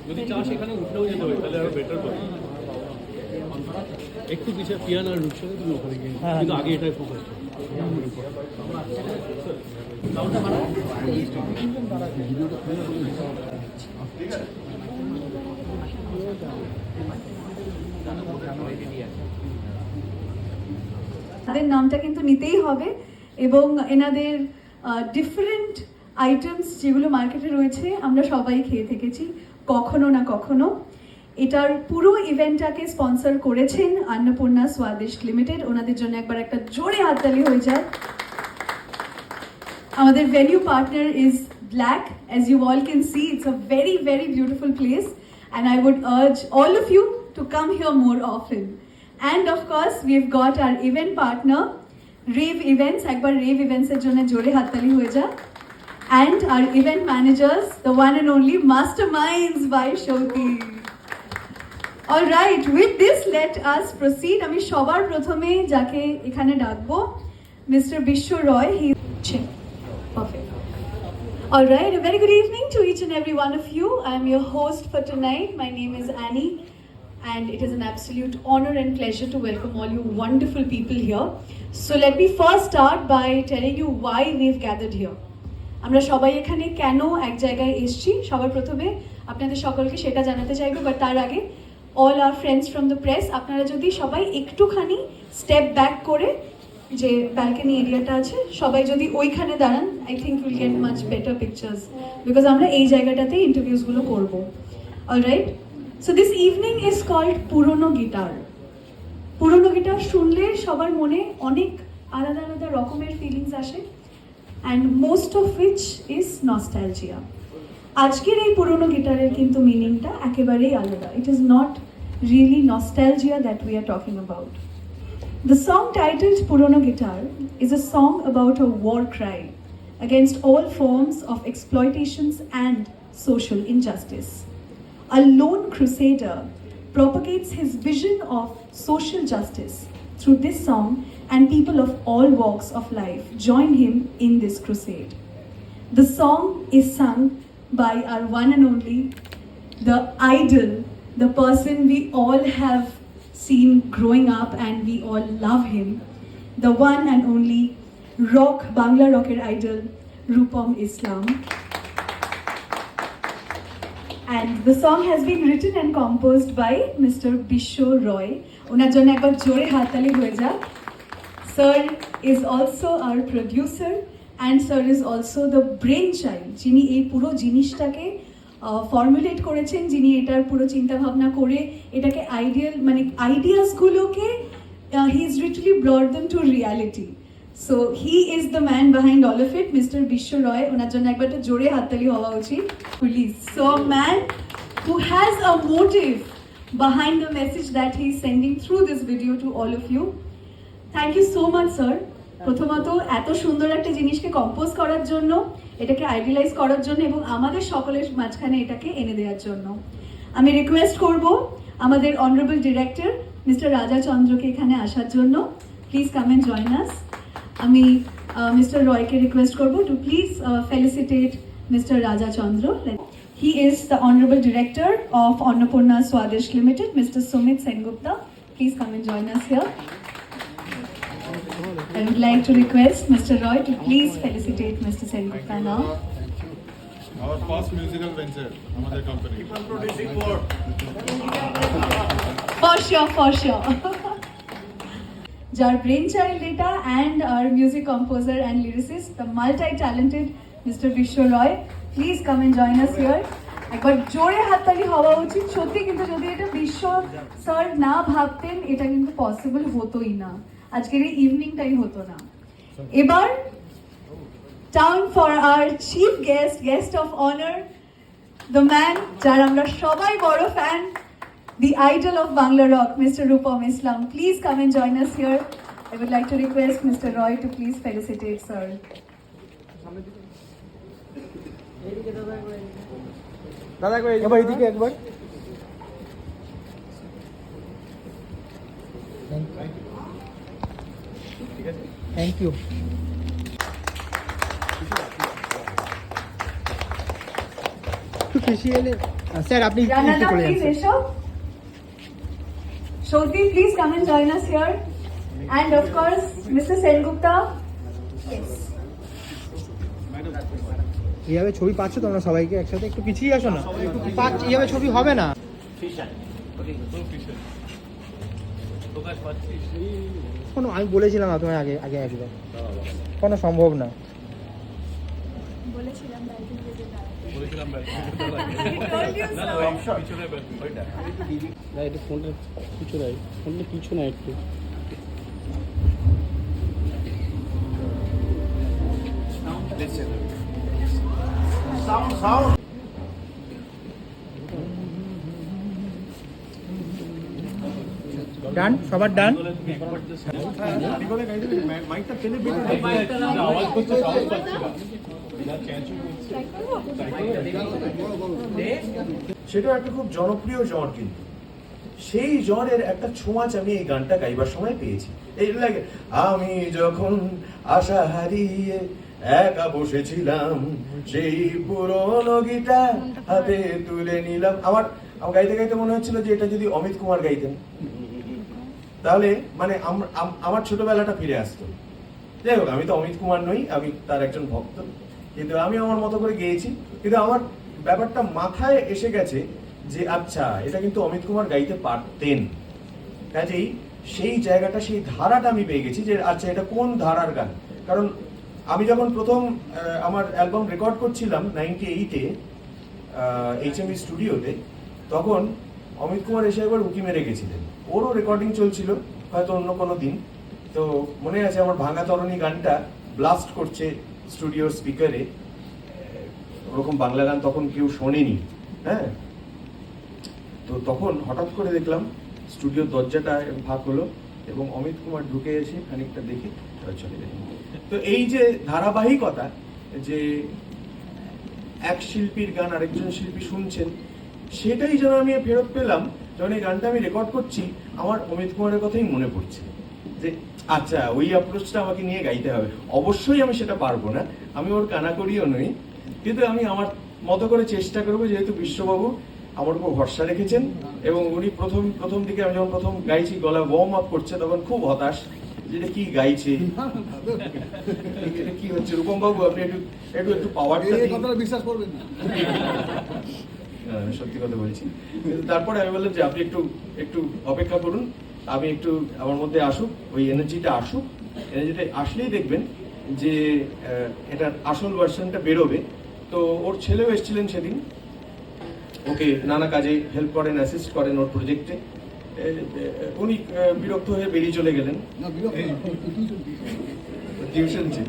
যদি চাও সেখানে উঠেও যেতে হবে, তাহলে আরো বেটার করে। একটু পিছিয়ে পিয়ানো আর রূপসাকে তুমি ওখানে গিয়ে, কিন্তু আগে এটাই ফোকাস করো। তাদের নামটা কিন্তু নিতেই হবে এবং এনাদের ডিফারেন্ট আইটেমস যেগুলো মার্কেটে রয়েছে আমরা সবাই খেয়ে থেকেছি কখনো না কখনো। এটার পুরো ইভেন্টটাকে স্পন্সর করেছেন অন্নপূর্ণা স্বাদিষ্ট লিমিটেড। ওনাদের জন্য একবার একটা জোরে হাততালি হয়ে যায়। আমাদের venue partner is Black. As you all can see, it's a very, very beautiful place and I would urge all of you to come here more often. And of course, we've got our event partner, Rave Events. একবার Rave Events এর জন্য জোরে হাততালি হয়ে যায়। And our event managers, the one and only masterminds by Shoti. All right, with this, let us proceed. আমি সবার প্রথমে যাকে এখানে ডাকবো, Mr. Bishwa Roy. Perfect. All right, a very good evening to each and every one of you. I'm your host for tonight. My name is Annie, and it is an absolute honor and pleasure to welcome all you wonderful people here. So let me first start by telling you why we've gathered here. আমরা সবাই এখানে কেন এক জায়গায় এসেছি সবার প্রথমে আপনাদের সকলকে সেটা জানাতে চাইবো, বাট তার আগে all our friends from the press, আপনারা যদি সবাই একটুখানি স্টেপ ব্যাক করে যে ব্যালকনি এরিয়াটা আছে সবাই যদি ওইখানে দাঁড়ান, I think will get much better pictures because আমরা এই জায়গাটাতে ইন্টারভিউসগুলো করবো। Alright, so this evening is called পুরনো গিটার। পুরনো গিটার শুনলে সবার মনে অনেক আলাদা আলাদা রকমের ফিলিংস আসে and most of which is nostalgia. আজকের এই পুরনো গিটারের কিন্তু মিনিংটা একেবারেই আলাদা। It is not really nostalgia that we are talking about. The song titled Purono Guitar is a song about a war cry against all forms of exploitations and social injustice. A lone crusader propagates his vision of social justice through this song, and people of all walks of life join him in this crusade. The song is sung by our one and only, the idol, the person we all have seen growing up and we all love him, the one and only Bangla rocker idol, Rupam Islam. And the song has been written and composed by Mr. Bishwa Roy. Onar jonno ekbar jore hattali hoye ja. Sir is also our producer and sir is also the brainchild jini ei puro jinishtage formulate করেছেন, যিনি এটার পুরো চিন্তা ভাবনা করে এটাকে আইডিয়াসগুলোকে he is literally brought them to reality. So he is the man behind all of it, mister Bishwa Roy. ওনার জন্য একবার একটা জোরে হাততালি হওয়া উচিত please. So man who has a motive behind the message that he is sending through this video to all of you. Thank you so much sir, প্রথমত এত সুন্দর একটা জিনিসকে কম্পোজ করার জন্য, এটাকে আইডিয়ালাইজ করার জন্য এবং আমাদের সকলের মাঝখানে এটাকে এনে দেওয়ার জন্য। আমি রিকোয়েস্ট করব আমাদের অনারেবল ডিরেক্টর মিস্টার রাজা চন্দ্রকে এখানে আসার জন্য। Please come and join us. আমি মিস্টার রয়কে রিকোয়েস্ট করব to please felicitate mister Raja Chandra. He is the honourable director of Annapurna Swadishta limited, mister Sumit Sengupta. Please come and join us here. I would like to request Mr. Roy to please felicitate Mr. Sengupta now. Our first musical venture, another company. Keep on producing more. For sure. Our brainchild data and our music composer and lyricist, the multi-talented Mr. Bishwa Roy. Please come and join us here. একবার জোরে হাততালি হওয়া উচিত। সত্যি কিন্তু যদি এটা বিশ্ব স্যার না ভাবতেন এটা কিন্তু পসিবল হতোই না, আজকের এই ইভিনিংটাই হতো না। এবার time for our chief guest of honour, the man যার আমরা সবাই বড় fan, the idol of Bangla rock, Mr. Rupam Islam. Please come and join us here. I would like to request Mr. Roy to please felicitate sir. দাদা একবার এদিকে একবার। Thank you. একটু খুশি এলে স্যার আপনি Ranada, একটু করে please যান Esho. Shoti, please come and join us here. And of course, Mr. Sengupta. Yes. এইভাবে ছবি পাচ্ছ তোমরা সবাইকে একসাথে একটু পিছিয়ে আসো না পাচ্ছ এইভাবে ছবি হবে না কোনো আমি বলেছিলাম না তোমায় আগে আগে একবার কোনো সম্ভব না না এটা ফোনটা কিছু নাই, ফোনটা কিছু না একটু। ডান সবার ডান সেটা একটা খুব জনপ্রিয় জ্বর, কিন্তু সেই জ্বরের একটা ছোঁয়াচ আমি এই গানটা গাইবার সময় পেয়েছি। এই লাগে আমি যখন আশা হারিয়ে একা বসেছিলাম, সেই পুরনো গিটার হাতে তুলে নিলাম। আমার গাইতে গাইতে মনে হচ্ছিল যে এটা যদি অমিত কুমার গাইতেন তাহলে মানে আমার ছোটবেলাটা ফিরে আসতো। যাই হোক, আমি তো অমিত কুমার নই, আমি তার একজন ভক্ত, কিন্তু আমি আমার মতো করে গেয়েছি। কিন্তু আমার ব্যাপারটা মাথায় এসে গেছে যে আচ্ছা এটা কিন্তু অমিত কুমার গাইতে পারতেন, কাজেই সেই জায়গাটা সেই ধারাটা আমি পেয়ে গেছি যে আচ্ছা এটা কোন ধারার গান। কারণ আমি যখন প্রথম আমার অ্যালবাম রেকর্ড করছিলাম 98-এ HMV স্টুডিওতে, তখন অমিত কুমার এসে একবার উকি মেরে গেছিলেন। ওরও রেকর্ডিং চলছিল হয়তো অন্য কোনো দিন, তো মনে আছে আমার ভাঙা তরণী গানটা ব্লাস্ট করছে স্টুডিওর স্পিকারে। ওরকম বাংলা গান তখন কেউ শোনেনি, হ্যাঁ। তো তখন হঠাৎ করে দেখলাম স্টুডিওর দরজাটা ফাঁক হলো এবং অমিত কুমার ঢুকে এসে খানিকটা দেখে চলে গেলেন। তো এই যে ধারাবাহিকতা, যে এক শিল্পীর গান আরেকজন শিল্পী শুনছেন, সেটাই যেন আমি ফেরত পেলাম যখন এই গানটা আমি রেকর্ড করছি। আমার অমিত কুমারের কথাই মনে পড়ছে যে আচ্ছা ওই অ্যাপ্রোচটা আমাকে নিয়ে গাইতে হবে। অবশ্যই আমি সেটা পারবো না, আমি ওর কানাকড়িও নই, কিন্তু আমি আমার মতো করে চেষ্টা করবো, যেহেতু বিশ্ববাবু আমার উপর ভরসা রেখেছেন। এবং উনি প্রথম দিকে আমি যখন প্রথম গাইছি, গলা ওয়ার্ম আপ করছে, তখন খুব হতাশ যেটা কি গাইছে, এটা কি হচ্ছে। রূপম বাবু আপনি একটু পাওয়ারটা বিশ্বাস করবেন না, সত্যি কথা বলছি। কিন্তু তারপরে আমি বললাম যে আপনি একটু অপেক্ষা করুন, আমি একটু আমার মধ্যে আসুক, ওই এনার্জিটা আসুক। এনার্জিটা আসলেই দেখবেন যে এটার আসল ভার্সনটা বেরোবে। তো ওর ছেলেও এসেছিলেন সেদিন, ওকে নানা কাজে হেল্প করেন, অ্যাসিস্ট করেন ওর প্রজেক্টে। উনি বিরক্ত হয়ে বেরিয়ে চলে গেলেন, টিউশন ছিল।